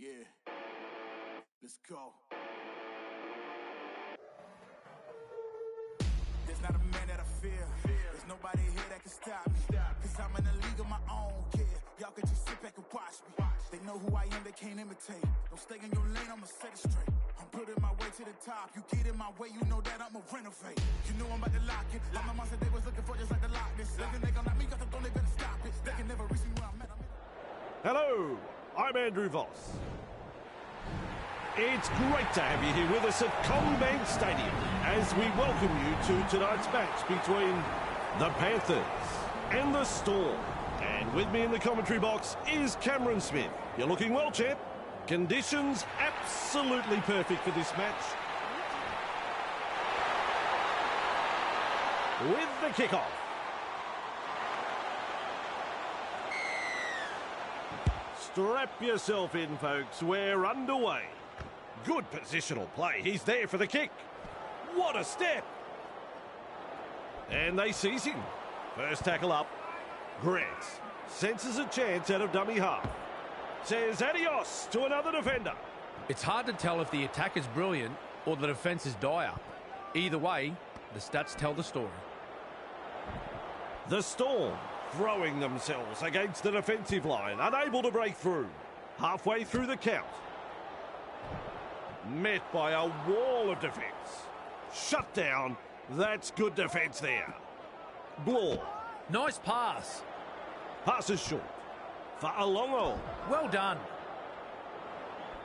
Yeah, let's go. There's not a man that I fear. There's nobody here that can stop me. Cause I'm in a league of my own, kid. Y'all can just sit back and watch me. They know who I am, they can't imitate. Don't stay in your lane, I'ma set it straight. I'm putting my way to the top. You get in my way, you know that I'ma renovate. You know I'm about to lock it. I'm the monster they was looking for, just like the Loch Ness. They gon' knock me, got the throne, they better stop it. They can never reach me where I'm at. Hello, I'm Andrew Voss. It's great to have you here with us at Combank Stadium as we welcome you to tonight's match between the Panthers and the Storm. And with me in the commentary box is Cameron Smith. You're looking well, champ. Conditions absolutely perfect for this match. With the kickoff. Strap yourself in, folks. We're underway. Good positional play. He's there for the kick. What a step. And they seize him. First tackle up. Grant senses a chance out of dummy half. Says adios to another defender. It's hard to tell if the attack is brilliant or the defence is dire. Either way, the stats tell the story. The Storm throwing themselves against the defensive line, unable to break through. Halfway through the count. Met by a wall of defence. Shut down. That's good defence there. Blore. Nice pass. Passes short. For Alongo. Well done.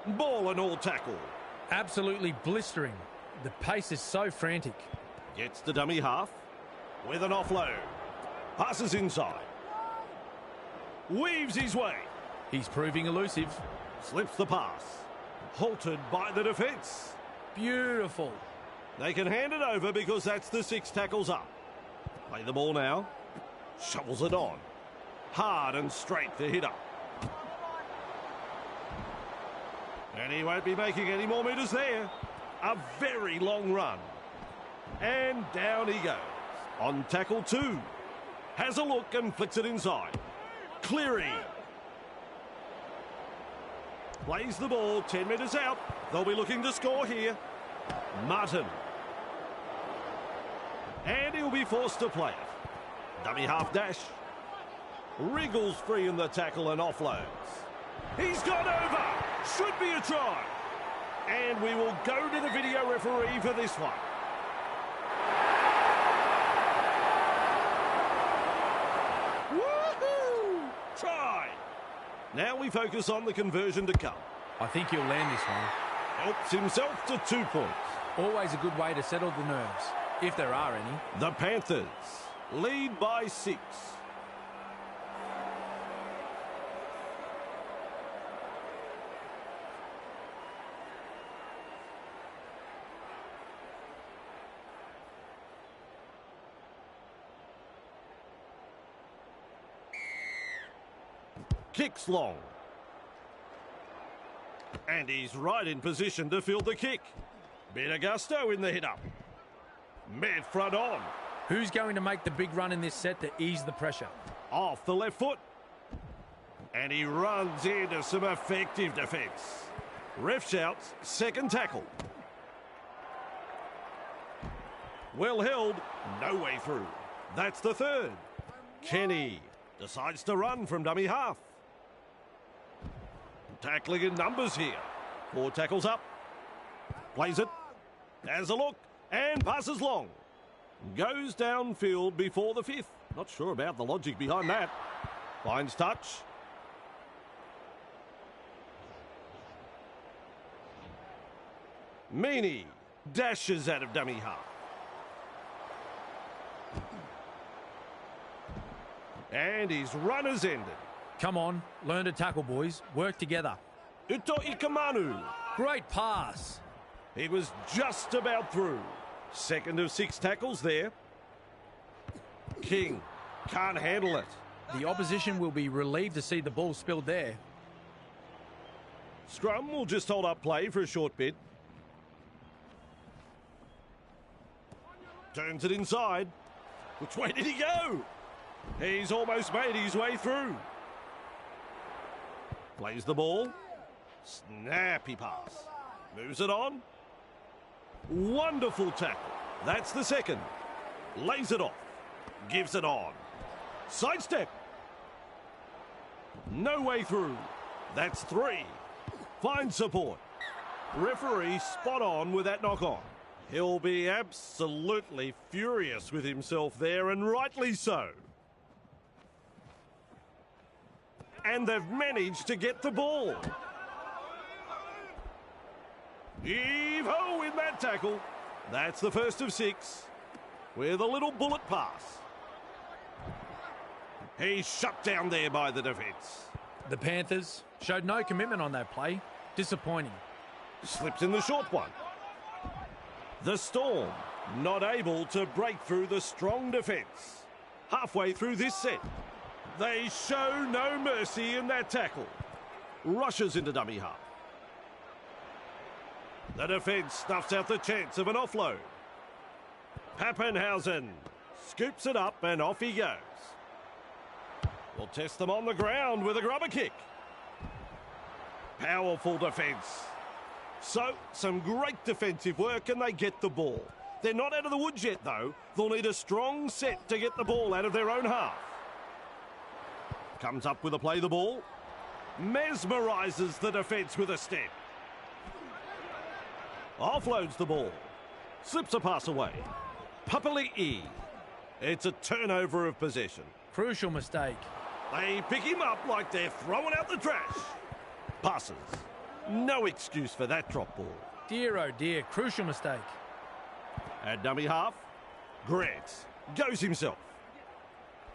Ball and all tackle. Absolutely blistering. The pace is so frantic. Gets the dummy half with an offload. Passes inside. Weaves his way. He's proving elusive. Slips the pass. Halted by the defence. Beautiful. They can hand it over because that's the 6 tackles up. Play the ball now. Shovels it on. Hard and straight to hit up. And he won't be making any more metres there. A very long run. And down he goes. On tackle 2. Has a look and flicks it inside. Cleary. Plays the ball 10 metres out. They'll be looking to score here. Martin. And he'll be forced to play it. Dummy half dash. Wriggles free in the tackle and offloads. He's gone over. Should be a try. And we will go to the video referee for this one. Woohoo! Try. Now we focus on the conversion to come. I think he'll land this one. Helps himself to 2 points. Always a good way to settle the nerves, if there are any. The Panthers lead by 6. Kicks long. And he's right in position to field the kick. Bit of gusto in the hit-up. Mid front on. Who's going to make the big run in this set to ease the pressure? Off the left foot. And he runs into some effective defence. Ref shouts, second tackle. Well held, no way through. That's the 3rd. Kenny decides to run from dummy half. Tackling in numbers here. 4 tackles up. Plays it. Has a look. And passes long. Goes downfield before the 5th. Not sure about the logic behind that. Finds touch. Meany dashes out of dummy half. And his run has ended. Come on, learn to tackle, boys. Work together. Ito Ikamanu. Great pass. He was just about through. 2nd of 6 tackles there. King can't handle it. The opposition will be relieved to see the ball spilled there. Scrum will just hold up play for a short bit. Turns it inside. Which way did he go? He's almost made his way through. Plays the ball. Snappy pass. Moves it on. Wonderful tackle. That's the second. Lays it off. Gives it on. Sidestep. No way through. That's 3. Finds support. Referee spot on with that knock on. He'll be absolutely furious with himself there, and rightly so. And they've managed to get the ball. Heave-ho in that tackle. That's the first of 6 with a little bullet pass. He's shut down there by the defence. The Panthers showed no commitment on that play. Disappointing. Slips in the short one. The Storm not able to break through the strong defence. Halfway through this set, they show no mercy in that tackle. Rushes into dummy half. The defence snuffs out the chance of an offload. Pappenhausen scoops it up and off he goes. We'll test them on the ground with a grubber kick. Powerful defence. So, some great defensive work and they get the ball. They're not out of the woods yet, though. They'll need a strong set to get the ball out of their own half. Comes up with a play the ball. Mesmerises the defence with a step. Offloads the ball. Slips a pass away. Papali'i. It's a turnover of possession. Crucial mistake. They pick him up like they're throwing out the trash. Passes. No excuse for that drop ball. Dear, oh dear, crucial mistake. At dummy half, Grant goes himself.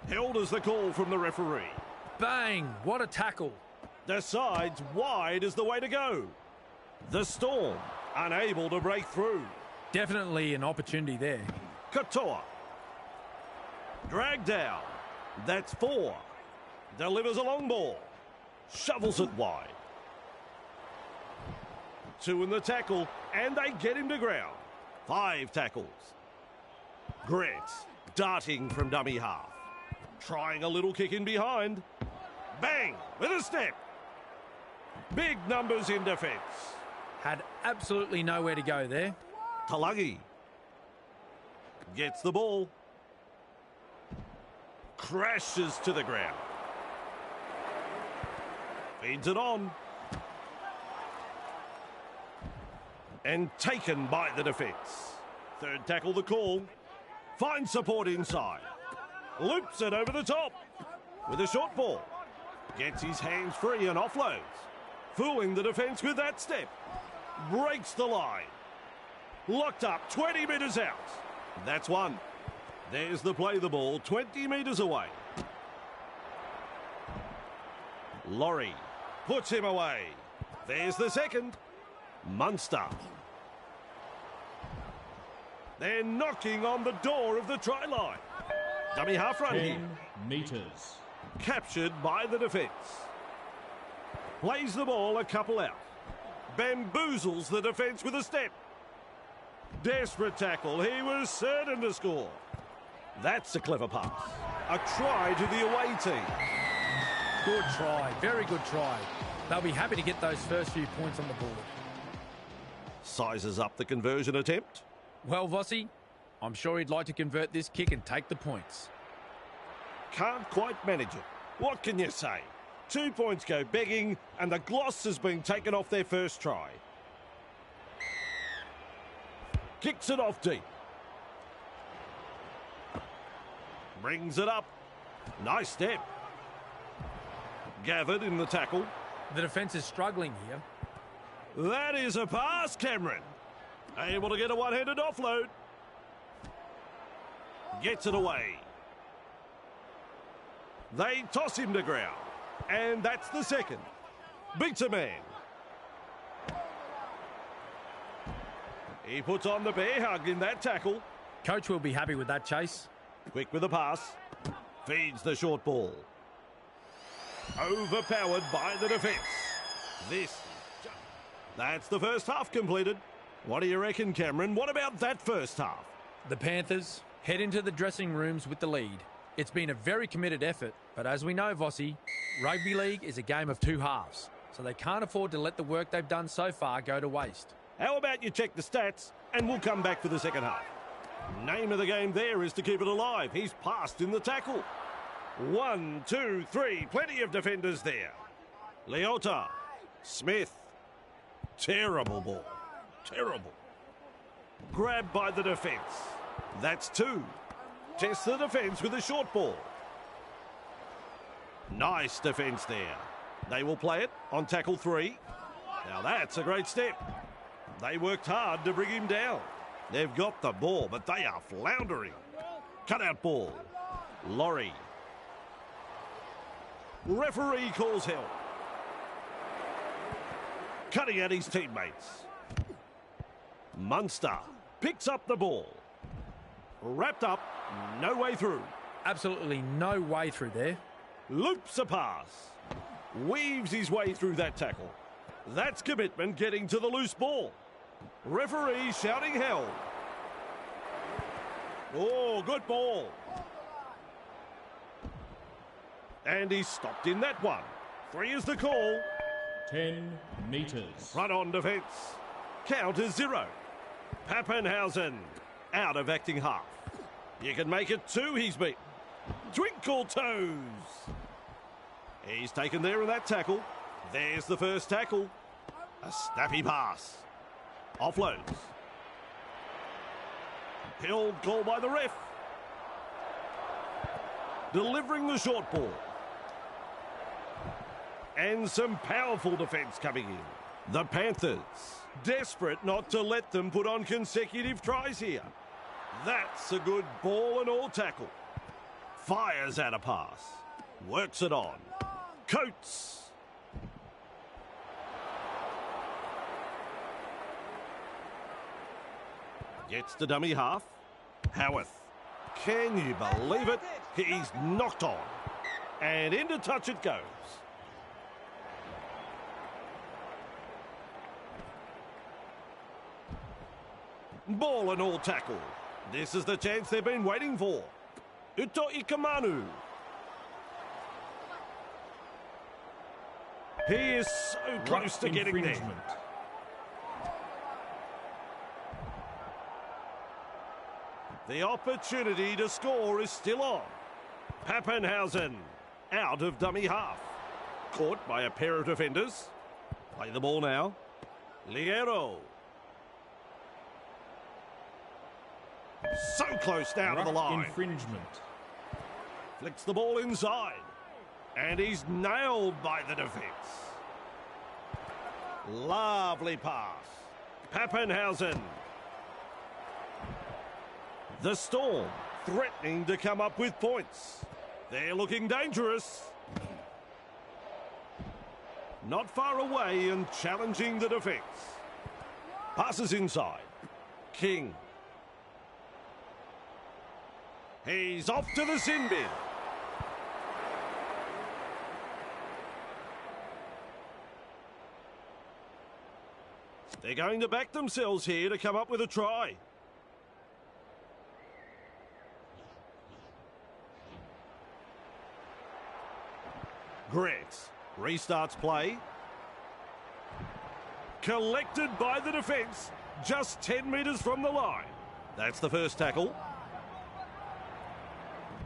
Held as the call from the referee. Bang! What a tackle. Decides wide is the way to go. The Storm unable to break through. Definitely an opportunity there. Katoa. Dragged down. That's 4. Delivers a long ball. Shovels it wide. 2 in the tackle, and they get him to ground. 5 tackles. Grant darting from dummy half. Trying a little kick in behind. Bang! With a step. Big numbers in defence. Had absolutely nowhere to go there. Talagi gets the ball. Crashes to the ground. Feeds it on. And taken by the defence. Third tackle the call. Finds support inside. Loops it over the top. With a short ball. Gets his hands free and offloads. Fooling the defence with that step. Breaks the line. Locked up 20 metres out. That's 1. There's the play the ball 20 metres away. Laurie puts him away. There's the second. Munster. They're knocking on the door of the try line. Dummy half run 10 here. metres. Captured by the defence. Plays the ball a couple out. Bamboozles the defence with a step. Desperate tackle. He was certain to score. That's a clever pass. A try to the away team. Good try. Very good try. They'll be happy to get those first few points on the board. Sizes up the conversion attempt. Well, Vossi, I'm sure he'd like to convert this kick and take the points. Can't quite manage it. What can you say? 2 points go begging, and the gloss has been taken off their first try. Kicks it off deep. Brings it up. Nice step. Gathered in the tackle. The defence is struggling here. That is a pass, Cameron. Able to get a one-handed offload. Gets it away. They toss him to ground. And that's the second. Beats a man. He puts on the bear hug in that tackle. Coach will be happy with that chase. Quick with the pass. Feeds the short ball. Overpowered by the defence. That's the first half completed. What do you reckon, Cameron? What about that first half? The Panthers head into the dressing rooms with the lead. It's been a very committed effort, but as we know, Vossi, Rugby League is a game of 2 halves. so they can't afford to let the work they've done so far go to waste. How about you check the stats and we'll come back for the second half. Name of the game there is to keep it alive. He's passed in the tackle. 1, 2, 3. Plenty of defenders there. Leota. Smith. Terrible ball. Terrible. Grabbed by the defence. That's 2. Test the defence with a short ball. Nice defence there. They will play it on tackle 3. Now that's a great step. They worked hard to bring him down. They've got the ball, but they are floundering. Cut-out ball. Laurie. Referee calls help. Cutting at his teammates. Munster picks up the ball. Wrapped up, no way through. Absolutely no way through there. Loops a pass. Weaves his way through that tackle. That's commitment getting to the loose ball. Referee shouting held. Oh, good ball. And he's stopped in that one. 3 is the call. 10 metres. Run on defence. Count is 0. Pappenhausen out of acting half. You can make it 2, he's beaten. Twinkle toes. He's taken there in that tackle. There's the first tackle. A snappy pass. Offloads. Held call by the ref. Delivering the short ball. And some powerful defence coming in. The Panthers, desperate not to let them put on consecutive tries here. That's a good ball and all tackle. Fires out a pass. Works it on. Coates. Gets the dummy half. Howarth. Can you believe it? He's knocked on. And into touch it goes. Ball and all tackle. This is the chance they've been waiting for. Uto Ikamanu. He is so close to getting there. The opportunity to score is still on. Pappenhausen out of dummy half. Caught by a pair of defenders. Play the ball now. Liero. So close down to the line. Infringement. Flicks the ball inside. And he's nailed by the defence. Lovely pass. Pappenhausen. The Storm threatening to come up with points. They're looking dangerous. Not far away and challenging the defence. Passes inside. King. He's off to the sin bin. They're going to back themselves here to come up with a try. Grant restarts play. Collected by the defence, just 10 metres from the line. That's the first tackle.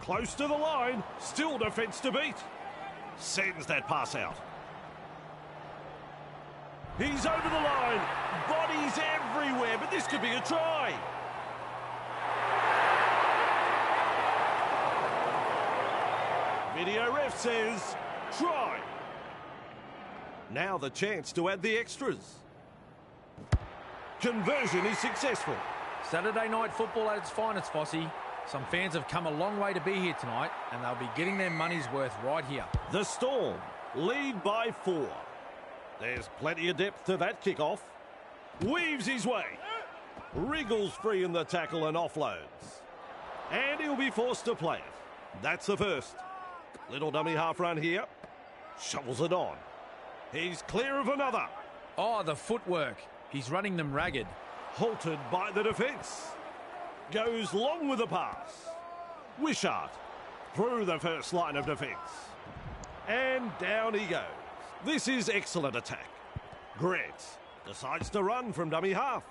Close to the line, still defence to beat. Sends that pass out. He's over the line. Bodies everywhere, but this could be a try. Video ref says try. Now the chance to add the extras. Conversion is successful. Saturday night football at its finest, Fossey. Some fans have come a long way to be here tonight, and they'll be getting their money's worth right here. The Storm lead by 4. There's plenty of depth to that kickoff. Weaves his way. Wriggles free in the tackle and offloads. And he'll be forced to play it. That's the first. Little dummy half run here. Shovels it on. He's clear of another. Oh, the footwork. He's running them ragged. Halted by the defence. Goes long with the pass. Wishart through the first line of defence. And down he goes. This is excellent attack. Grant decides to run from dummy half.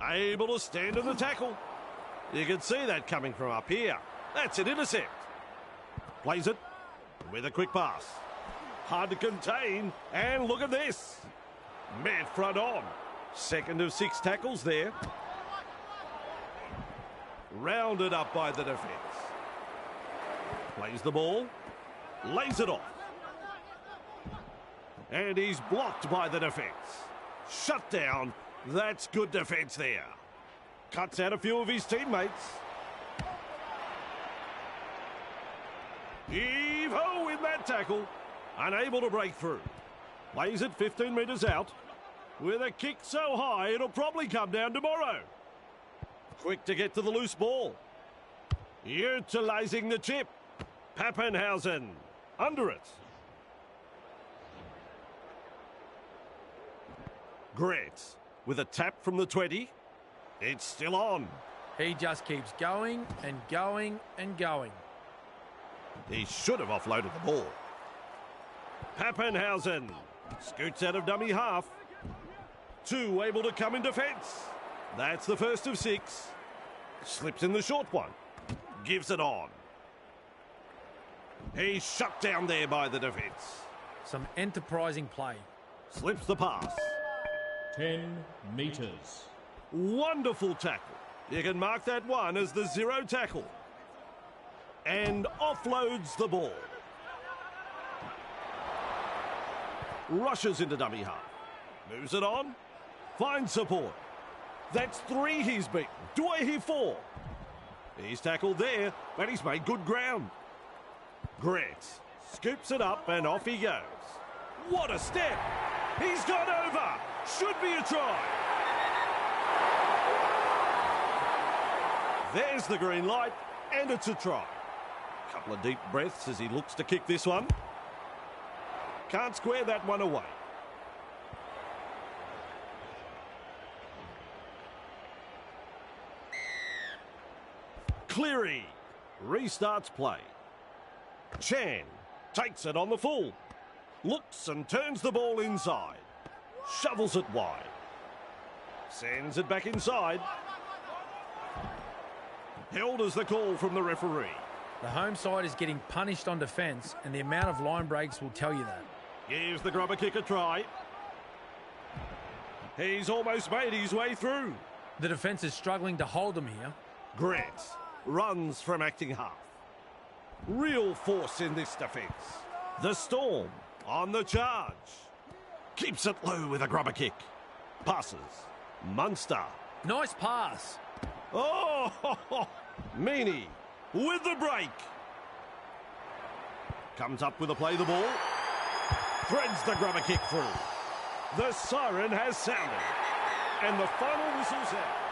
Able to stand in the tackle. You can see that coming from up here. That's an intercept. Plays it with a quick pass. Hard to contain, and look at this. Met front on. Second of 6 tackles there. Rounded up by the defence. Plays the ball. Lays it off. And he's blocked by the defence. Shut down. That's good defence there. Cuts out a few of his teammates. Heave-ho in that tackle. Unable to break through. Plays it 15 metres out. With a kick so high, it'll probably come down tomorrow. Quick to get to the loose ball. Utilising the chip. Pappenhausen under it. Grant with a tap from the 20. It's still on. He just keeps going and going and going. He should have offloaded the ball. Pappenhausen scoots out of dummy half. 2 able to come in defence. That's the first of 6. Slips in the short one. Gives it on. He's shut down there by the defence. Some enterprising play. Slips the pass. 10 metres. Wonderful tackle. You can mark that one as the 0 tackle. And offloads the ball. Rushes into dummy half. Moves it on. Finds support. That's 3 he's beaten. Do I hear 4? He's tackled there, but he's made good ground. Grant scoops it up and off he goes. What a step! He's gone over! Should be a try! There's the green light, and it's a try. Couple of deep breaths as he looks to kick this one. Can't square that one away. Cleary restarts play. Chan takes it on the full. Looks and turns the ball inside. Shovels it wide. Sends it back inside. Held as the call from the referee. The home side is getting punished on defence, and the amount of line breaks will tell you that. Gives the grubber kick a try. He's almost made his way through. The defence is struggling to hold them here. Grant runs from acting half. Real force in this defence. The Storm on the charge. Keeps it low with a grubber kick. Passes. Munster. Nice pass. Oh, Meany with the break. Comes up with a play the ball. Threads the grubber kick through. The siren has sounded. And the final whistle's out.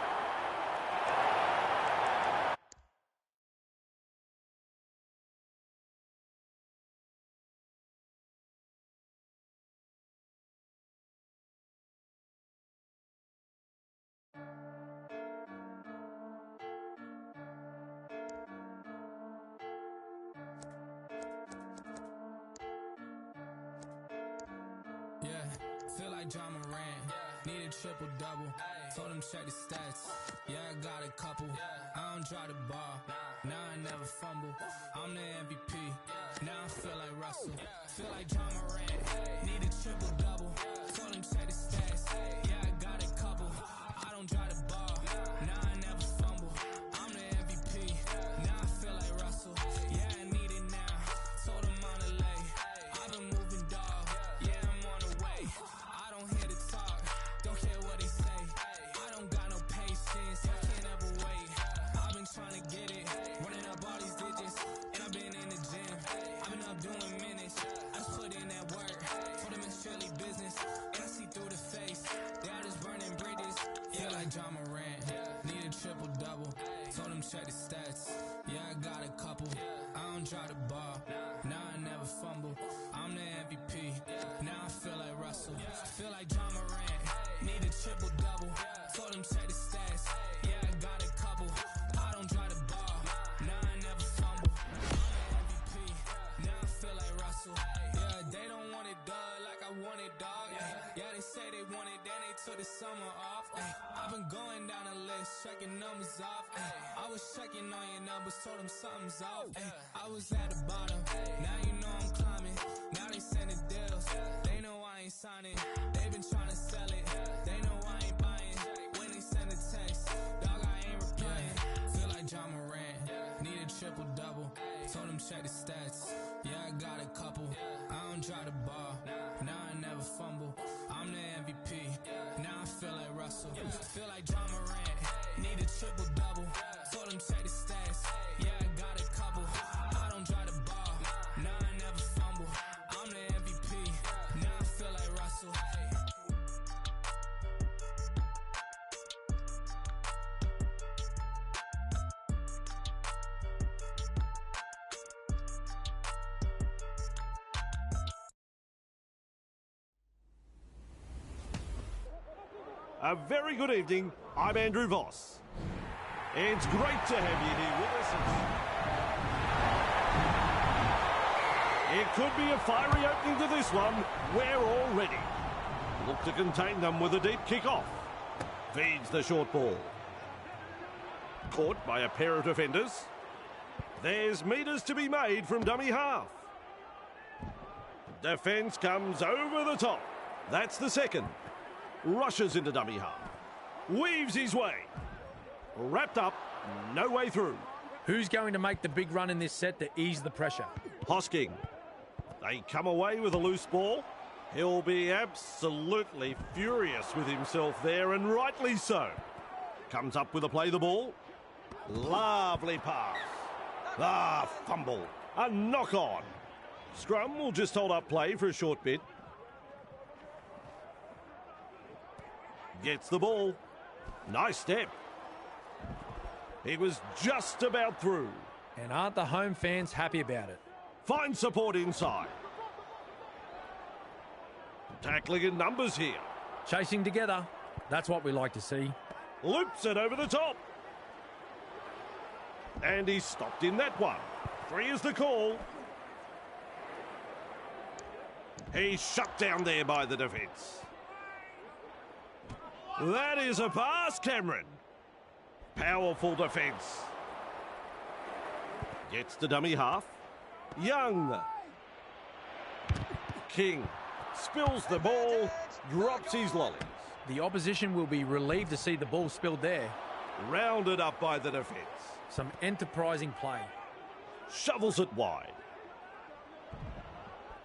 Feel like John Moran, need a triple-double, told him check the stats, yeah I got a couple, I don't try the ball, now I never fumble, I'm the MVP, now I feel like Russell, feel like John Moran, need a triple-double, told him check the stats, yeah I got a couple, I don't try the ball, now I never fumble, I'm the MVP, now I feel like Russell, yeah I need it now, told him on the lay, I've been moving dog, yeah I'm on the way. I don't hear the talk, don't care what they say. I don't got no patience, I can't ever wait. I've been trying to get it, running up all these digits, and I've been in the gym. I've been up doing minutes, I just put in that work. Told them it's surely business, and I see through the face. They all just burning bridges. Feel like John Moran, need a triple-double. Told them check the stats, yeah I got a couple. I don't try the ball, now I never fumble. I'm the MVP, now I feel like Russell. Feel like John Moran, need a triple-double. Told him check the stats, yeah I got a couple. I don't try the ball, now I never fumble. I'm the MVP, now I feel like Russell. Yeah, they don't want it done like the summer off. Ay, I've been going down the list, checking numbers off. Ay, I was checking on your numbers, told them something's off. Ay, I was at the bottom, now you know I'm climbing. Now they sending deals, they know I ain't signing. They been trying to sell it, they know I ain't buying. When they send a text, dog, I ain't replying. Feel like John Morant, need a triple-double. Told him check the stats, yeah, I got a couple. I don't try to ball, now I never fumble. I'm the MVP, now I feel like Russell. Feel like John Morant, need a triple-double. Told him check the stats, yeah, I got a couple. I don't try to ball, now I never fumble. I'm the MVP, now I feel like Russell. A very good evening. I'm Andrew Voss. It's great to have you here with us. It could be a fiery opening to this one. We're all ready. Look to contain them with a deep kick-off. Feeds the short ball. Caught by a pair of defenders. There's metres to be made from dummy half. Defence comes over the top. That's the second. Rushes into dummy half. Weaves his way. Wrapped up, no way through. Who's going to make the big run in this set to ease the pressure? Hosking. They come away with a loose ball. He'll be absolutely furious with himself there, and rightly so. Comes up with a play the ball. Lovely pass. Fumble. A knock on. Scrum will just hold up play for a short bit. Gets the ball. Nice step. He was just about through. And aren't the home fans happy about it? Finds support inside. Tackling in numbers here. Chasing together. That's what we like to see. Loops it over the top. And he stopped in that one. 3 is the call. He's shut down there by the defence. That is a pass, Cameron. Powerful defence. Gets the dummy half. Young. King spills the ball, drops his lollies. The opposition will be relieved to see the ball spilled there. Rounded up by the defence. Some enterprising play. Shovels it wide.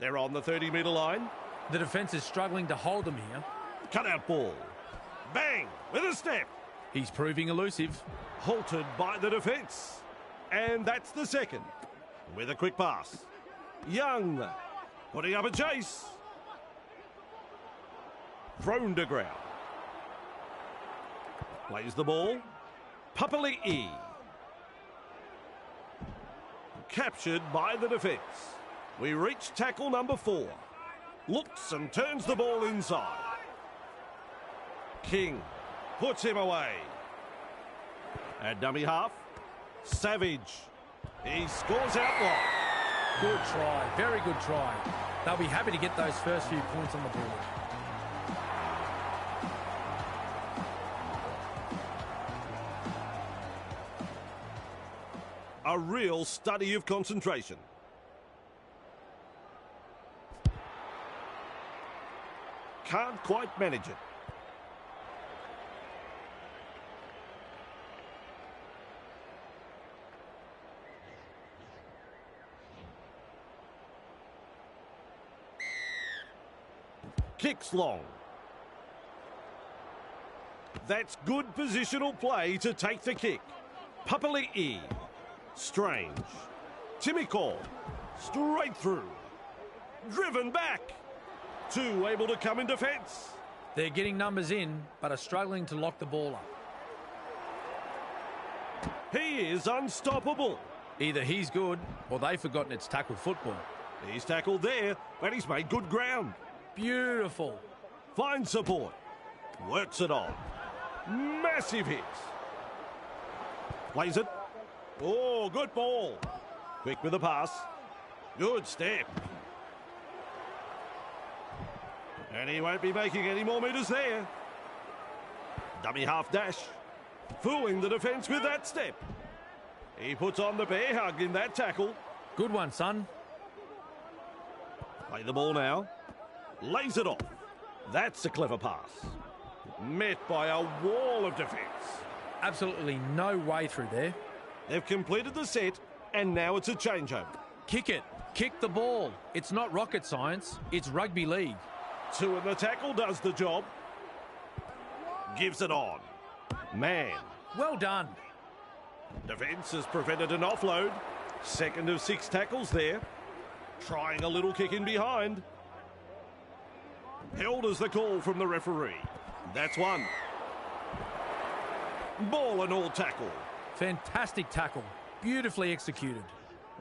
They're on the 30-metre line. The defence is struggling to hold them here. Cut out ball. Bang! With a step. He's proving elusive. Halted by the defence. And that's the second. With a quick pass. Young. Putting up a chase. Thrown to ground. Plays the ball. Papali'i. Captured by the defence. We reach tackle number 4. Looks and turns the ball inside. King puts him away. At dummy half, Savage. He scores outright. Good try, very good try. They'll be happy to get those first few points on the board. A real study of concentration. Can't quite manage it. Kicks long. That's good positional play to take the kick. Papali'i. Strange. Timiko. Straight through. Driven back. 2 able to come in defence. They're getting numbers in, but are struggling to lock the ball up. He is unstoppable. Either he's good, or they've forgotten it's tackled football. He's tackled there, but he's made good ground. Beautiful. Finds support. Works it on. Massive hit. Plays it. Oh, good ball. Quick with the pass. Good step. And he won't be making any more metres there. Dummy half dash. Fooling the defence with that step. He puts on the bear hug in that tackle. Good one, son. Play the ball now. Lays it off. That's a clever pass. Met by a wall of defence. Absolutely no way through there. They've completed the set, and now it's a changeover. Kick it. Kick the ball. It's not rocket science. It's rugby league. 2 in the tackle does the job. Gives it on. Man. Well done. Defence has prevented an offload. Second of 6 tackles there. Trying a little kick in behind. Held as the call from the referee. That's one. Ball and all tackle. Fantastic tackle. Beautifully executed.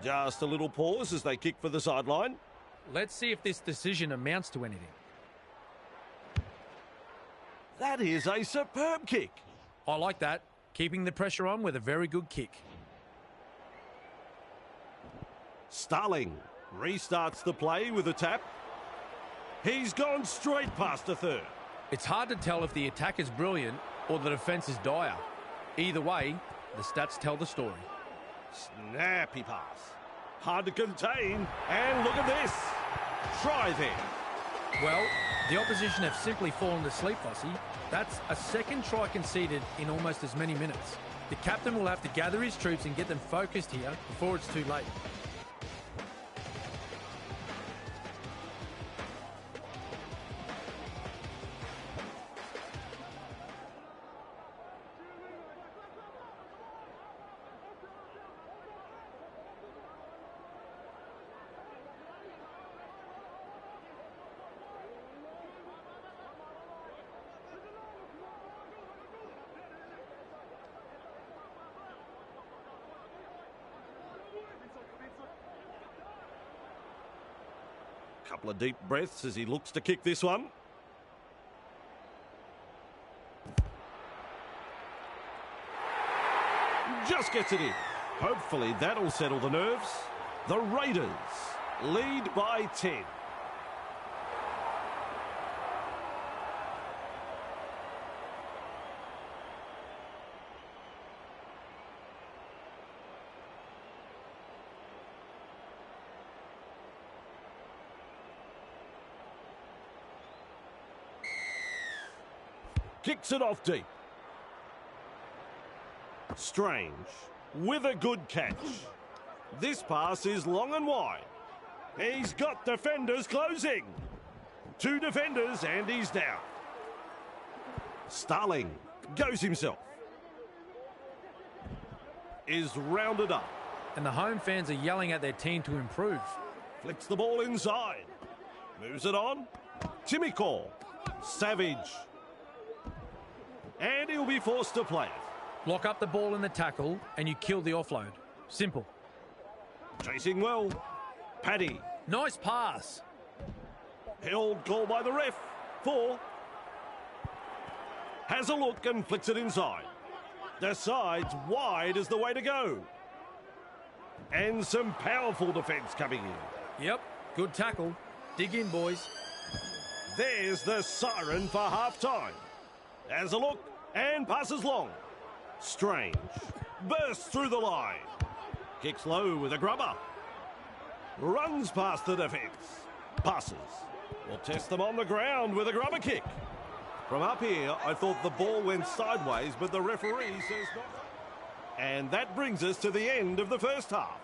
Just a little pause as they kick for the sideline. Let's see if this decision amounts to anything. That is a superb kick. I like that. Keeping the pressure on with a very good kick. Starling restarts the play with a tap. He's gone straight past the third. It's hard to tell if the attack is brilliant or the defence is dire. Either way, the stats tell the story. Snappy pass. Hard to contain. And look at this. Try there. Well, the opposition have simply fallen to sleep, Fossey. That's a second try conceded in almost as many minutes. The captain will have to gather his troops and get them focused here before it's too late. Couple of deep breaths as he looks to kick this one. Just gets it in. Hopefully that'll settle the nerves. The Raiders lead by 10. Kicks it off deep. Strange with a good catch. This pass is long and wide. He's got defenders closing. 2 defenders and he's down. Starling goes himself. Is rounded up. And the home fans are yelling at their team to improve. Flicks the ball inside. Moves it on. Timiko. Savage. And he'll be forced to play it. Lock up the ball in the tackle and you kill the offload. Simple. Chasing well. Paddy. Nice pass. Held call by the ref. 4. Has a look and flicks it inside. Decides wide is the way to go. And some powerful defence coming in. Yep, good tackle. Dig in, boys. There's the siren for half-time. Has a look and passes long. Strange. Bursts through the line. Kicks low with a grubber. Runs past the defence. Passes. Will test them on the ground with a grubber kick. From up here, I thought the ball went sideways, but the referee says not. And that brings us to the end of the first half.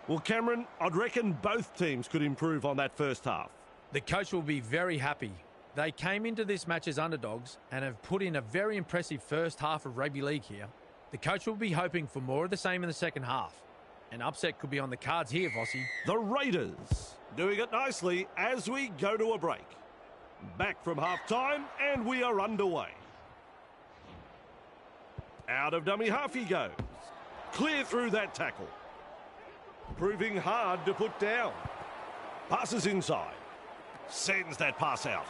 Well, Cameron, I'd reckon both teams could improve on that first half. The coach will be very happy. They came into this match as underdogs and have put in a very impressive first half of rugby league here. The coach will be hoping for more of the same in the second half. An upset could be on the cards here, Vossi. The Raiders doing it nicely as we go to a break. Back from half-time and we are underway. Out of dummy half he goes. Clear through that tackle. Proving hard to put down. Passes inside. Sends that pass out.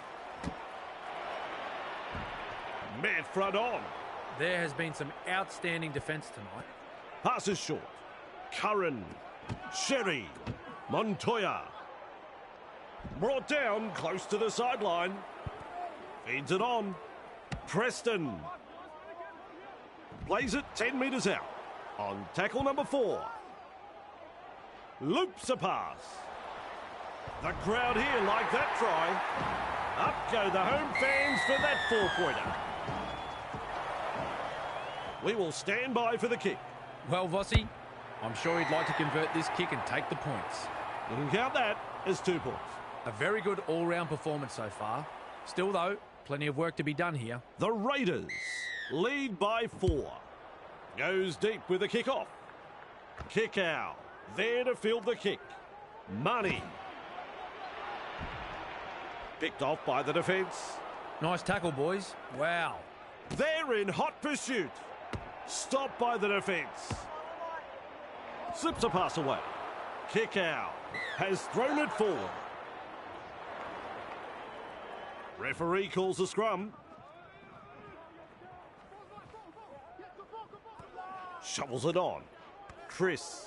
Met front on. There has been some outstanding defence tonight. Passes short. Curran. Sherry. Montoya. Brought down close to the sideline. Feeds it on. Preston. Plays it 10 metres out. On tackle number 4. Loops a pass. The crowd here like that try. Up go the home fans for that 4-pointer. We will stand by for the kick. Well, Vossi, I'm sure he'd like to convert this kick and take the points. You can count that as 2 points. A very good all-round performance so far. Still, though, plenty of work to be done here. The Raiders lead by 4. Goes deep with a kick off. Kick out. There to field the kick. Money. Picked off by the defence. Nice tackle, boys. Wow. They're in hot pursuit. Stopped by the defence. Slips a pass away. Kick out. Has thrown it forward. Referee calls a scrum. Shovels it on. Chris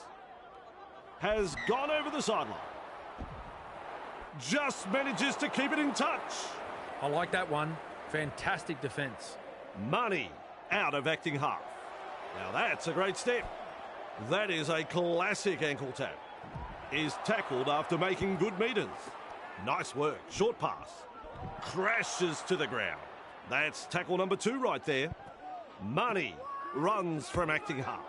has gone over the sideline. Just manages to keep it in touch. I like that one. Fantastic defence. Money out of acting half. Now that's a great step. That is a classic ankle tap. Is tackled after making good metres. Nice work. Short pass. Crashes to the ground. That's tackle number 2 right there. Money runs from acting half.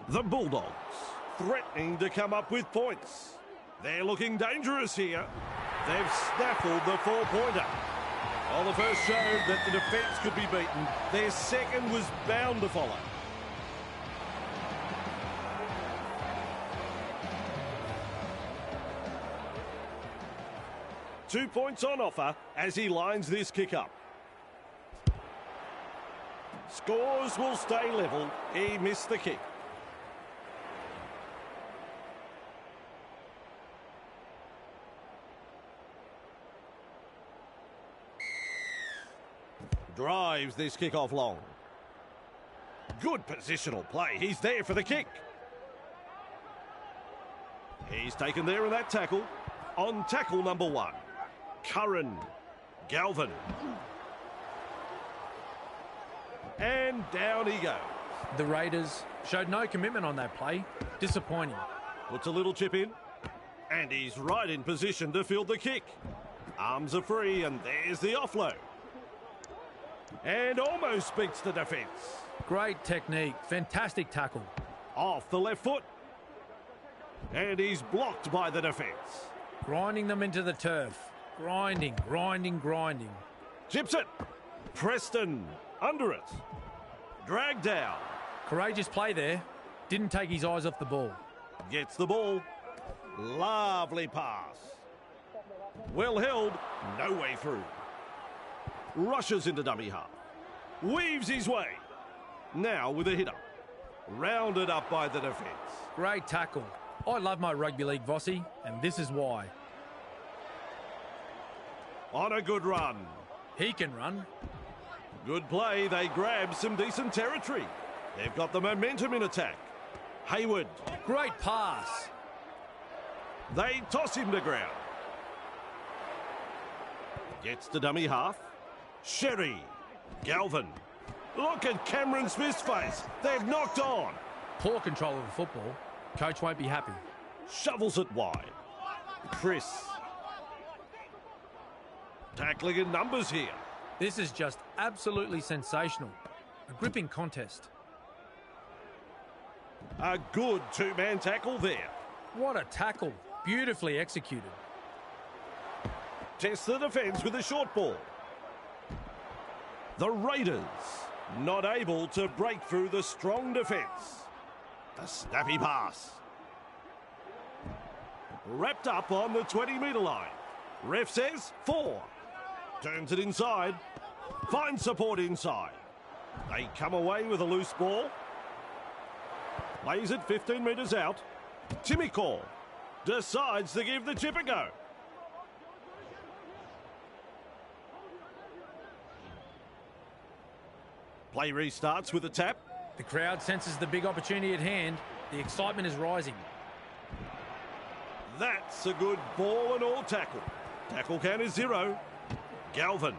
The Bulldogs threatening to come up with points. They're looking dangerous here. They've snaffled the 4-pointer. Well, the first showed that the defence could be beaten. Their second was bound to follow. Two points on offer as he lines this kick up. Scores will stay level. He missed the kick. Drives this kick off long. Good positional play. He's there for the kick. He's taken there in that tackle. On tackle number 1. Curran. Galvin. And down he goes. The Raiders showed no commitment on that play. Disappointing. Puts a little chip in. And he's right in position to field the kick. Arms are free and there's the offload. And almost beats the defence. Great technique. Fantastic tackle. Off the left foot. And he's blocked by the defence. Grinding them into the turf. Grinding, grinding, grinding. Chips it. Preston under it. Dragged down. Courageous play there. Didn't take his eyes off the ball. Gets the ball. Lovely pass. Well held. No way through. Rushes into dummy half. Weaves his way. Now with a hitter. Rounded up by the defence. Great tackle. I love my rugby league, Vossi, and this is why. On a good run. He can run. Good play. They grab some decent territory. They've got the momentum in attack. Hayward. Great pass. They toss him to ground. Gets to dummy half. Sherry. Galvin. Look at Cameron Smith's face. They've knocked on. Poor control of the football. Coach won't be happy. Shovels it wide. Chris. Tackling in numbers here. This is just absolutely sensational. A gripping contest. A good two-man tackle there. What a tackle. Beautifully executed. Tests the defence with a short ball. The Raiders not able to break through the strong defence. The snappy pass. Wrapped up on the 20-metre line. Ref says 4. Turns it inside. Finds support inside. They come away with a loose ball. Plays it 15 metres out. Timmy decides to give the chip a go. Play restarts with a tap. The crowd senses the big opportunity at hand. The excitement is rising. That's a good ball and all tackle. Tackle count is 0. Galvin.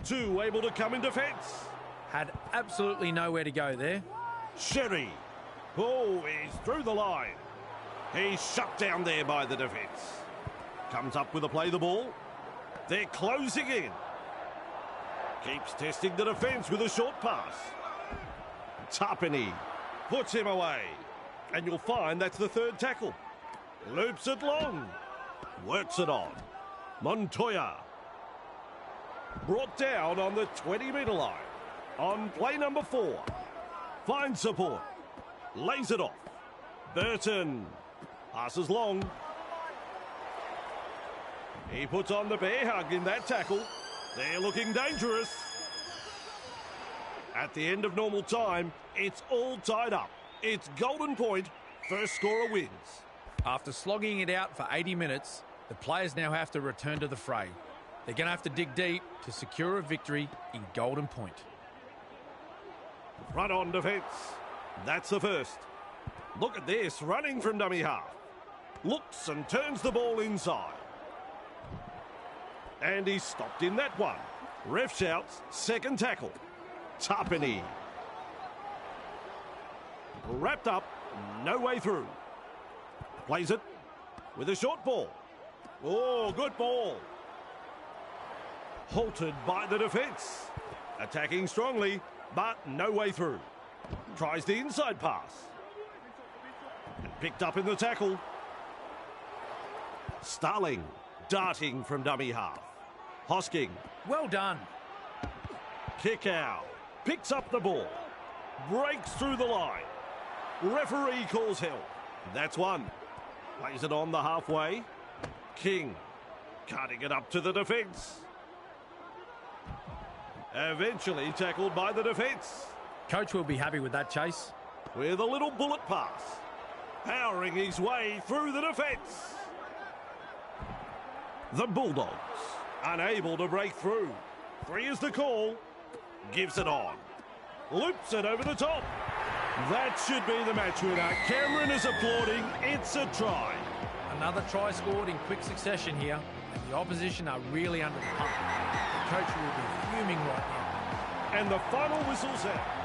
Two able to come in defence. Had absolutely nowhere to go there. Sherry. Oh, he's through the line. He's shut down there by the defence. Comes up with a play the ball. They're closing in. Keeps testing the defence with a short pass. Tapani puts him away. And you'll find that's the third tackle. Loops it long. Works it on. Montoya. Brought down on the 20-metre line. On play number 4. Finds support. Lays it off. Burton. Passes long. He puts on the bear hug in that tackle. They're looking dangerous. At the end of normal time, it's all tied up. It's golden point. First scorer wins. After slogging it out for 80 minutes, the players now have to return to the fray. They're going to have to dig deep to secure a victory in golden point. Front on defence. That's the first. Look at this, running from dummy half. Looks and turns the ball inside. And he's stopped in that one. Ref shouts, second tackle. Tapani. Wrapped up, no way through. Plays it with a short ball. Oh, good ball. Halted by the defence. Attacking strongly, but no way through. Tries the inside pass. And picked up in the tackle. Starling darting from dummy half. Hosking. Well done. Kick out. Picks up the ball. Breaks through the line. Referee calls help. That's one. Plays it on the halfway. King. Cutting it up to the defence. Eventually tackled by the defence. Coach will be happy with that chase. With a little bullet pass. Powering his way through the defence. The Bulldogs. Unable to break through. 3 is the call. Gives it on. Loops it over the top. That should be the match winner. Cameron is applauding. It's a try. Another try scored in quick succession here, and the opposition are really under the pump. The coach will be fuming right now. And the final whistle's out.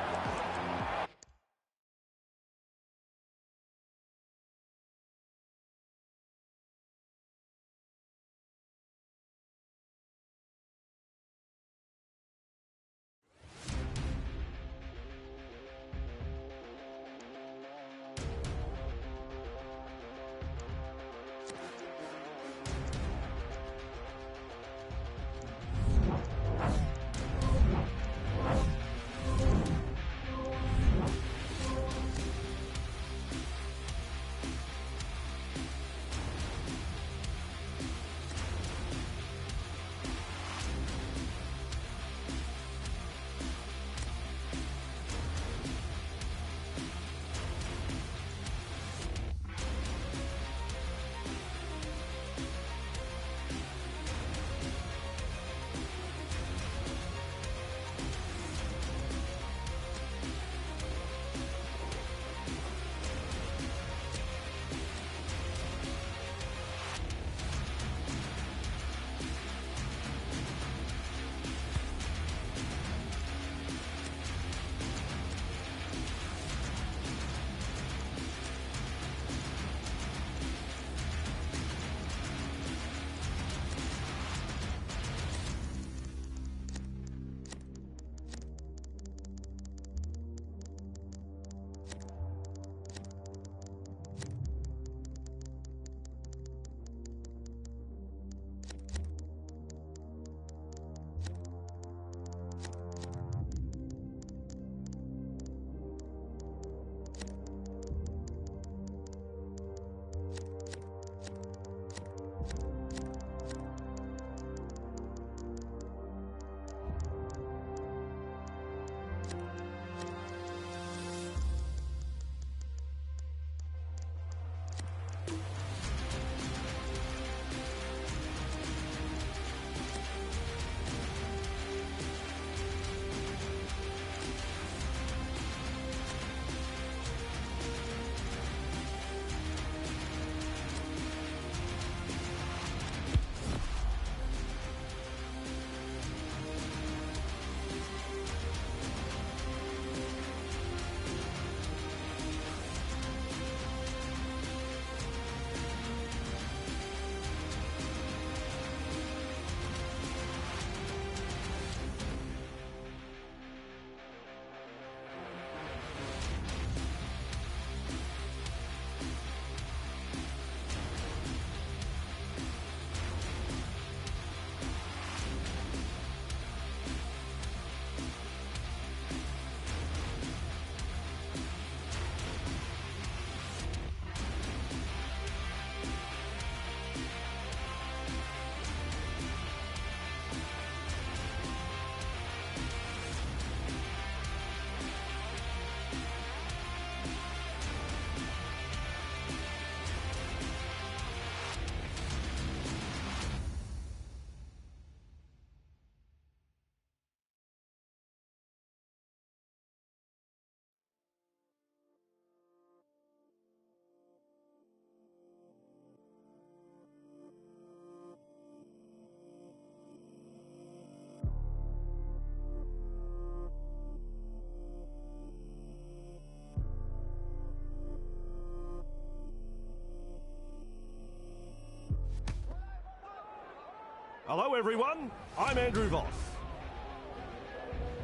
Hello everyone, I'm Andrew Voss.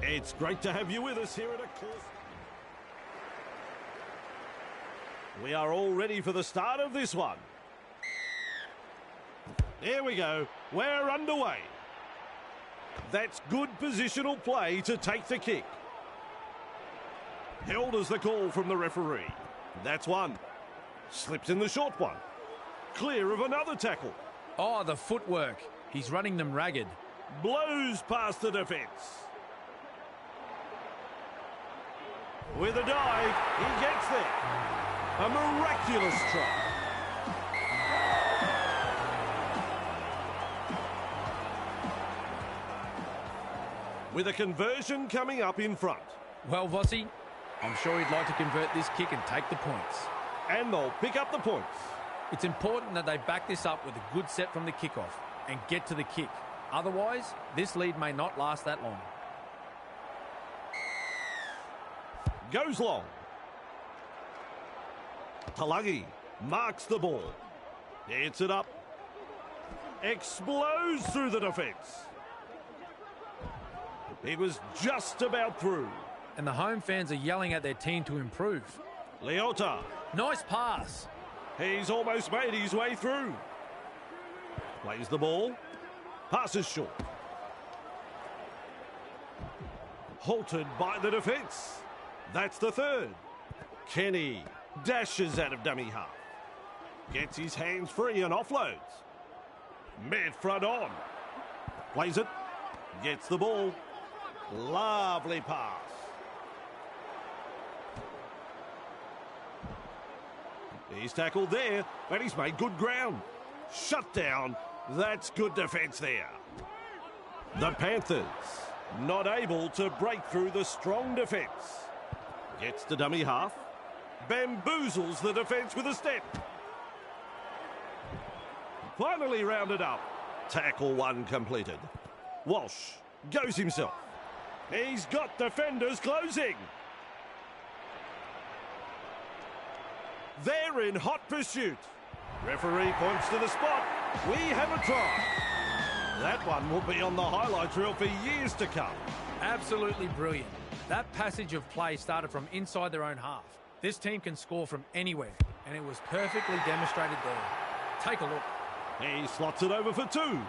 It's great to have you with us here at a course. We are all ready for the start of this one. There we go, we're underway. That's good positional play to take the kick. Held as the call from the referee. That's one. Slips in the short one. Clear of another tackle. Oh, the footwork. He's running them ragged. Blows past the defence. With a dive, he gets there. A miraculous try. With a conversion coming up in front. Well, Vossi, I'm sure he'd like to convert this kick and take the points. And they'll pick up the points. It's important that they back this up with a good set from the kickoff and get to the kick. Otherwise, this lead may not last that long. Goes long. Talagi marks the ball. Hits it up. Explodes through the defence. He was just about through. And the home fans are yelling at their team to improve. Leota. Nice pass. He's almost made his way through. Plays the ball. Passes short. Halted by the defence. That's the third. Kenny dashes out of dummy half. Gets his hands free and offloads. Mid front on. Plays it. Gets the ball. Lovely pass. He's tackled there, and he's made good ground. Shut down. That's good defence there. The Panthers not able to break through the strong defence. Gets to dummy half. Bamboozles the defence with a step. Finally rounded up. Tackle one completed. Walsh goes himself. He's got defenders closing. They're in hot pursuit. Referee points to the spot. We have a try. That one will be on the highlights reel for years to come. Absolutely brilliant. That passage of play started from inside their own half. This team can score from anywhere, and it was perfectly demonstrated there. Take a look. He slots it over for two.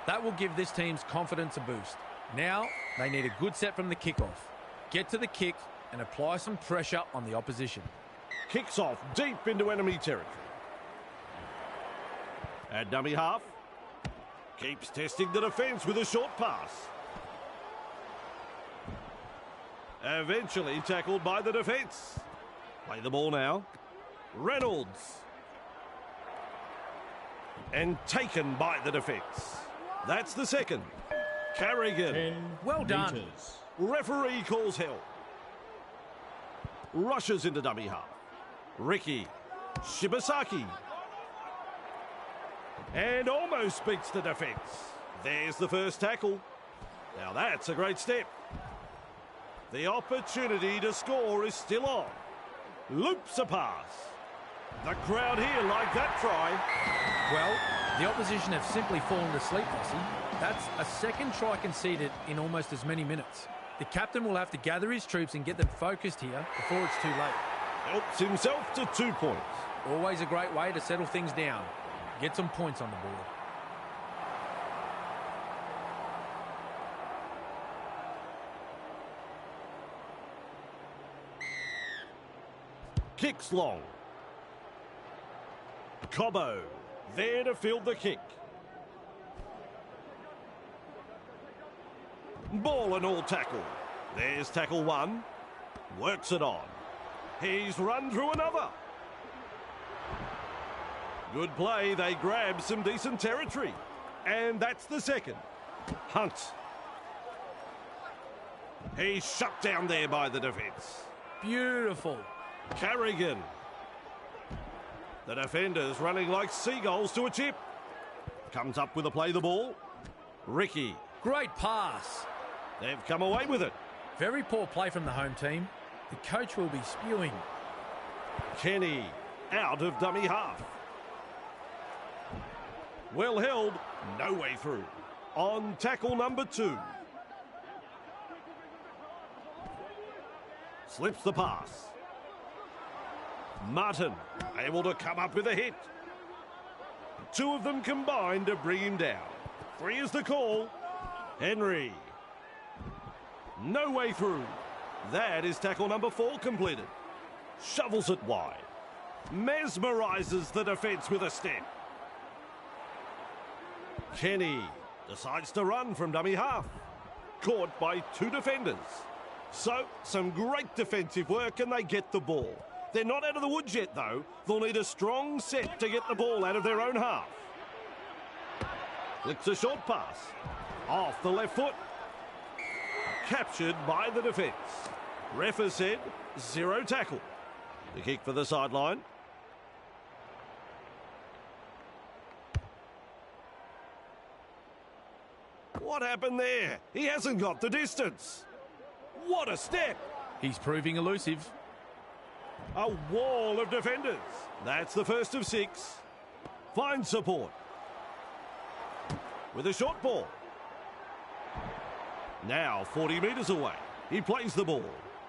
That will give this team's confidence a boost. Now, they need a good set from the kickoff. Get to the kick and apply some pressure on the opposition. Kicks off deep into enemy territory. At dummy half. Keeps testing the defence with a short pass. Eventually tackled by the defence. Play the ball now. Reynolds. And taken by the defence. That's the second. Carrigan. 10 Well done. meters. Referee calls hell. Rushes into dummy half. Ricky. Shibasaki. And almost beats the defence. There's the first tackle. Now that's a great step. The opportunity to score is still on. Loops a pass. The crowd here like that try. Well, the opposition have simply fallen asleep, Vossi. That's a second try conceded in almost as many minutes. The captain will have to gather his troops and get them focused here before it's too late. Helps himself to 2 points. Always a great way to settle things down. Get some points on the board. Kicks long. Cobbo there to field the kick. Ball and all tackle. There's tackle one. Works it on. He's run through another. Good play. They grab some decent territory. And that's the second. Hunt. He's shut down there by the defence. Beautiful. Carrigan. The defenders running like seagulls to a chip. Comes up with a play the ball. Ricky. Great pass. They've come away with it. Very poor play from the home team. The coach will be spewing. Kenny out of dummy half. Well held, no way through. on tackle number 2. Slips the pass. Martin able to come up with a hit. 2 of them combined to bring him down. 3 is the call. Henry. No way through. That is tackle number 4 completed. Shovels it wide. Mesmerises the defence with a step. Kenny decides to run from dummy half. Caught by 2 defenders. So, some great defensive work and they get the ball. They're not out of the woods yet, though. They'll need a strong set to get the ball out of their own half. Flicks a short pass. Off the left foot. Captured by the defence. Ref has said 0 tackle. The kick for the sideline. What happened there? He hasn't got the distance. What a step. He's proving elusive. A wall of defenders. That's the first of 6. Finds support. With a short ball. Now 40 metres away. He plays the ball.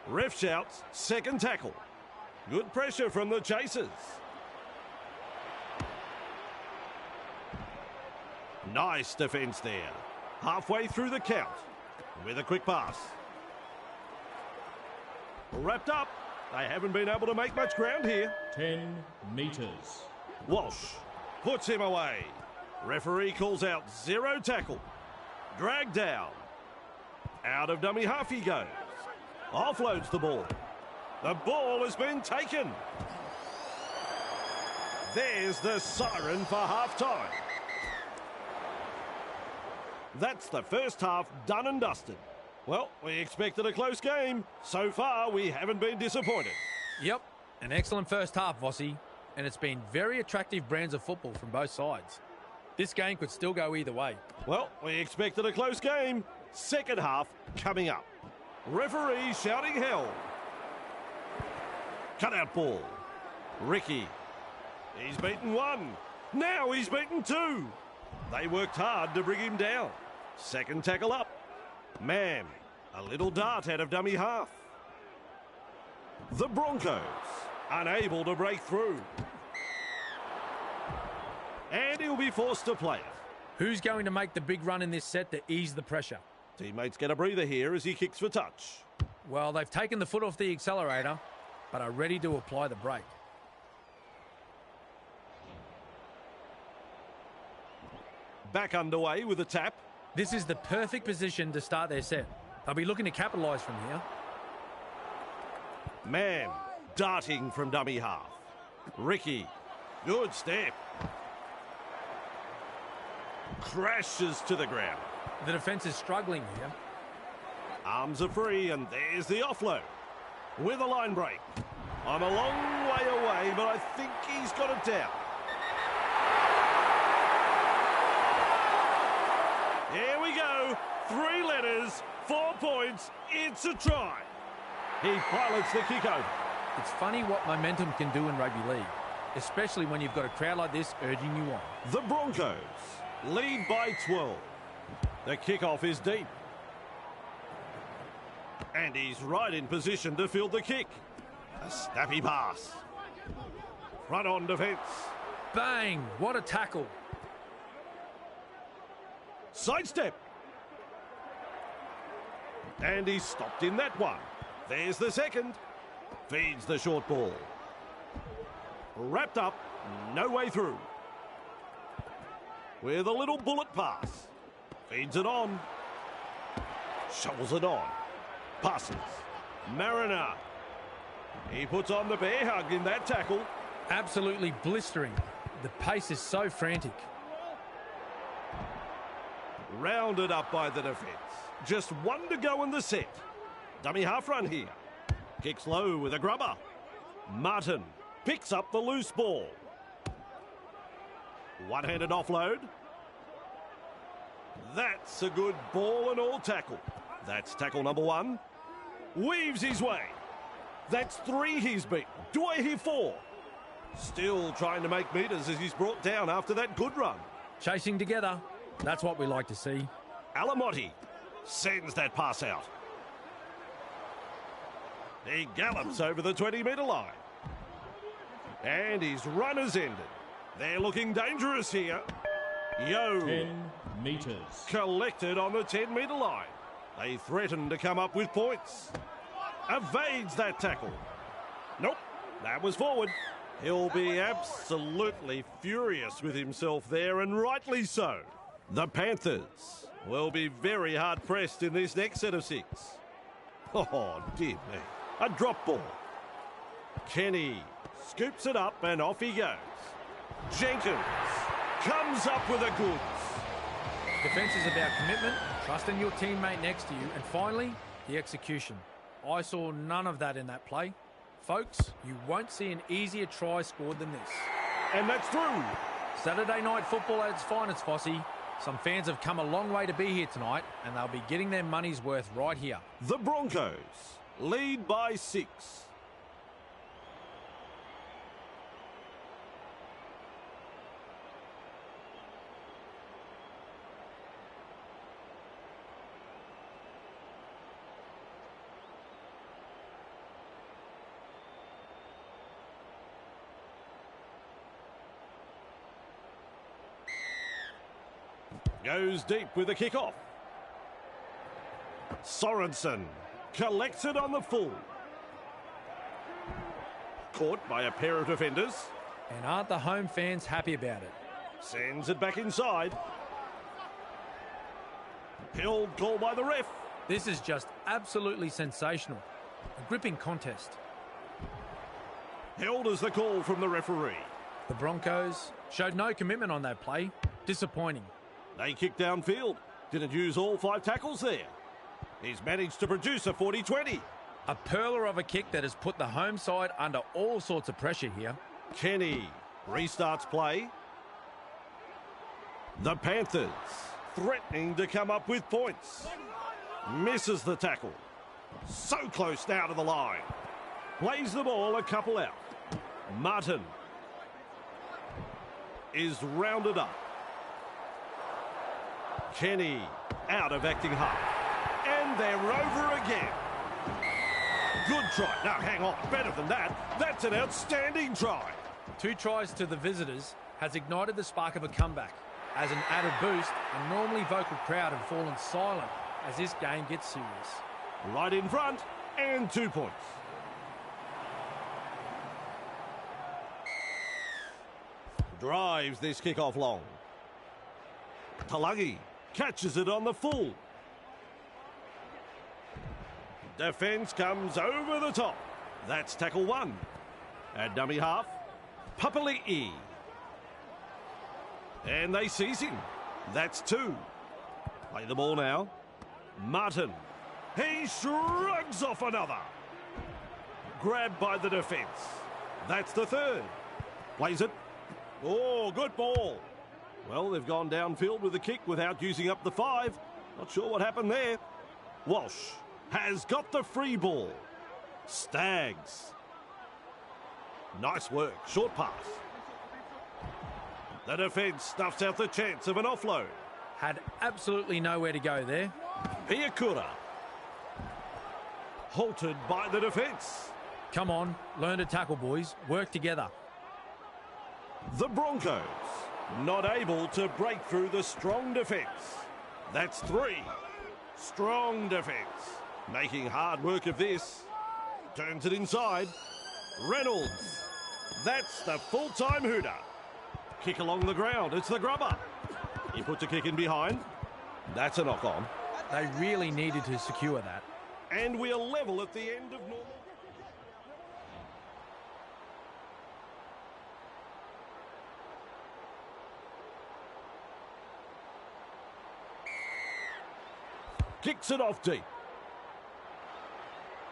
Ref shouts, second tackle. Good pressure from the chasers. Nice defence there. Halfway through the count. With a quick pass. Wrapped up. They haven't been able to make much ground here. 10 metres. Walsh puts him away. Referee calls out 0 tackle. Drag down. Out of dummy half he goes. Offloads the ball. The ball has been taken. There's the siren for half-time. That's the first half done and dusted. Well, we expected a close game. So far, we haven't been disappointed. Yep, an excellent first half, Vossi. And it's been very attractive brands of football from both sides. This game could still go either way. Well, we expected a close game. Second half coming up. Referee shouting hell. Cutout ball. Ricky. He's beaten 1. Now he's beaten 2. They worked hard to bring him down. Second tackle up. Man, a little dart out of dummy half. The Broncos, unable to break through. And he'll be forced to play it. Who's going to make the big run in this set to ease the pressure? Teammates get a breather here as he kicks for touch. Well, they've taken the foot off the accelerator, but are ready to apply the brake. Back underway with a tap. This is the perfect position to start their set. They'll be looking to capitalise from here. Man, darting from dummy half. Ricky, good step. Crashes to the ground. The defence is struggling here. Arms are free, and there's the offload. With a line break. I'm a long way away, but I think he's got it down. Here we go. 3 letters, 4 points. It's a try. He pilots the kick over. It's funny what momentum can do in rugby league, especially when you've got a crowd like this urging you on. The Broncos lead by 12. The kickoff is deep. And he's right in position to field the kick. A snappy pass. Front on defence. Bang! What a tackle. Sidestep. And he's stopped in that one. There's the second. Feeds the short ball. Wrapped up. No way through. With a little bullet pass. Feeds it on. Shovels it on. Passes. Mariner. He puts on the bear hug in that tackle. Absolutely blistering. The pace is so frantic. Rounded up by the defence. Just 1 to go in the set. Dummy half run here. Kicks low with a grubber. Martin picks up the loose ball. One-handed offload. That's a good ball and all tackle. That's tackle number 1. Weaves his way. That's 3 he's beaten. Do I hear 4? Still trying to make metres as he's brought down after that good run. Chasing together. That's what we like to see. Alamotti sends that pass out. He gallops over the 20-metre line. And his run has ended. They're looking dangerous here. 10 metres. Collected on the 10-metre line. They threaten to come up with points. Evades that tackle. Nope, that was forward. He'll be absolutely furious with himself there, and rightly so. The Panthers will be very hard-pressed in this next set of 6. Oh, dear me. A drop ball. Kenny scoops it up and off he goes. Jenkins comes up with the goods. Defence is about commitment, trusting your teammate next to you, and finally, the execution. I saw none of that in that play. Folks, you won't see an easier try scored than this. And that's through. Saturday night football at its finest, Fossey. Some fans have come a long way to be here tonight, and they'll be getting their money's worth right here. The Broncos lead by 6. Goes deep with the kick-off. Sorensen collects it on the full. Caught by a pair of defenders. And aren't the home fans happy about it? Sends it back inside. Held call by the ref. This is just absolutely sensational. A gripping contest. Held as the call from the referee. The Broncos showed no commitment on that play. Disappointing. They kicked downfield. Didn't use all 5 tackles there. He's managed to produce a 40-20. A perler of a kick that has put the home side under all sorts of pressure here. Kenny restarts play. The Panthers threatening to come up with points. Misses the tackle. So close now to the line. Plays the ball a couple out. Martin is rounded up. Kenny out of acting half. And they're over again. Good try. No, hang on. Better than that. That's an outstanding try. 2 tries to the visitors has ignited the spark of a comeback. As an added boost, a normally vocal crowd have fallen silent as this game gets serious. Right in front and 2 points. Drives this kickoff long. Talagi catches it on the full. Defence comes over the top. That's tackle 1. At dummy half, Papali'i. And they seize him. That's 2. Play the ball now. Martin. He shrugs off another. Grabbed by the defence. That's the 3rd. Plays it. Oh, good ball. Well, they've gone downfield with the kick without using up the 5. Not sure what happened there. Walsh has got the free ball. Stags. Nice work. Short pass. The defence stuffs out the chance of an offload. Had absolutely nowhere to go there. Piakura. Halted by the defence. Come on, learn to tackle, boys. Work together. The Broncos not able to break through the strong defence. That's 3. Strong defence. Making hard work of this. Turns it inside. Reynolds. That's the full-time hooter. Kick along the ground. It's the grubber. He puts a kick in behind. That's a knock-on. They really needed to secure that. And we are level at the end of normal. Kicks it off deep.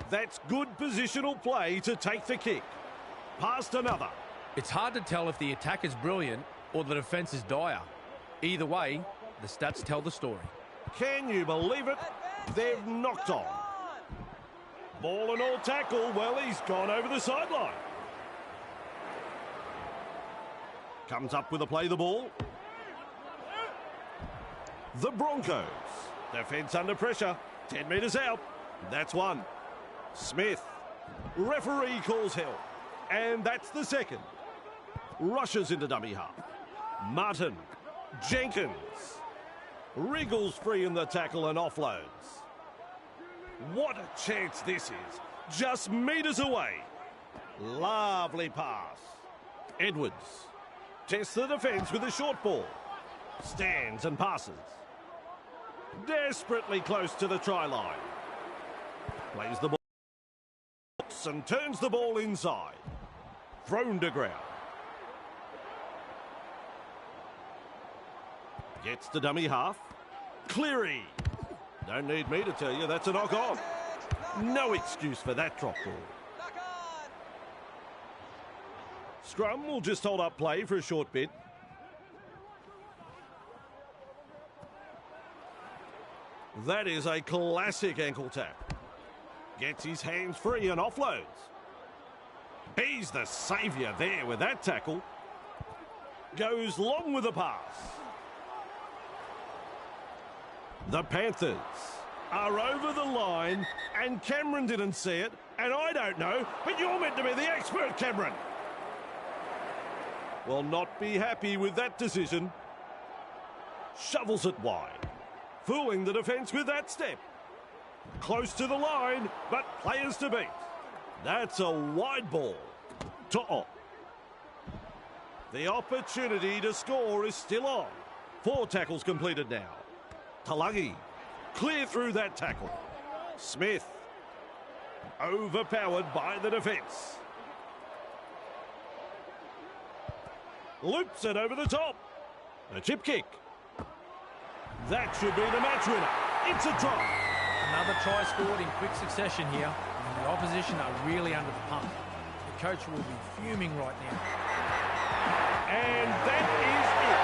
That's good positional play to take the kick. Past another. It's hard to tell if the attack is brilliant or the defence is dire. Either way, the stats tell the story. Can you believe it? They've knocked on. Ball and all tackle. Well, he's gone over the sideline. Comes up with a play the ball. The Broncos Defence under pressure. 10 metres out. That's one. Smith. Referee calls help. And that's the second. Rushes into dummy half. Martin. Jenkins. Wriggles free in the tackle and offloads. What a chance this is. Just metres away. Lovely pass. Edwards. Tests the defence with a short ball. Stands and passes. Desperately close to the try line. Plays the ball and turns the ball inside. Thrown to ground. Gets to dummy half. Cleary. Don't need me to tell you that's a knock on. No excuse for that drop ball. Scrum will just hold up play for a short bit. That is a classic ankle tap. Gets his hands free and offloads. He's the saviour there with that tackle. Goes long with the pass. The Panthers are over the line, and Cameron didn't see it, and I don't know, but you're meant to be the expert, Cameron. Will not be happy with that decision. Shovels it wide, fooling the defence with that step. Close to the line, but players to beat. That's a wide ball. To'o. The opportunity to score is still on. 4 tackles completed now. Talagi, clear through that tackle. Smith, overpowered by the defence. Loops it over the top. A chip kick. That should be the match winner. It's a try. Another try scored in quick succession here, and the opposition are really under the pump. The coach will be fuming right now. And that is it.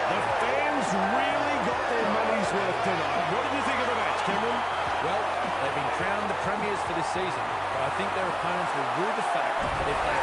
The fans really got their money's worth tonight. What did you think of the match, Cameron? Well, they've been crowned the premiers for this season, but I think their opponents will rue the fact that if they